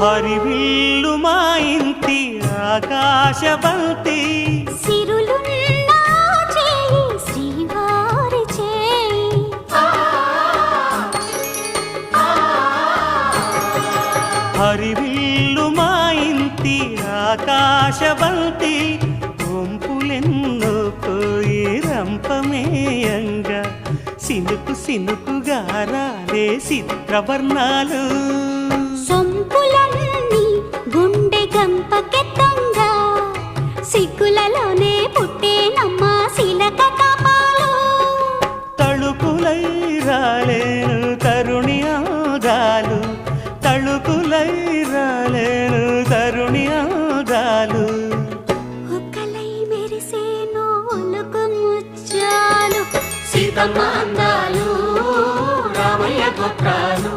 హరివిల్లు మా ఇంటి ఆకాశబంతి సిరులున్న చేయి శ్రీవారి చేయి హరివిల్లు మా ఇంటి ఆకాశబంతి వంపులెన్నో కోయి రంపమేయంగా సినుకు సినుకుగా రాలే చిత్రవర్ణాలు సొంపులన్నీ గుండె గంపకెత్తంగా సిగ్గులలోనే పుట్టేనమ్మా శిలక కపాలు తళుకులై రాలేను తరుణి ఆగాలు తళుకులై రాలేను తరుణి ఆగాలు ఒక్కలై మెరిసేను ఒలుకు ముచ్చాలు సీతమ్మ అందాలు రామయ్య గోత్రాలు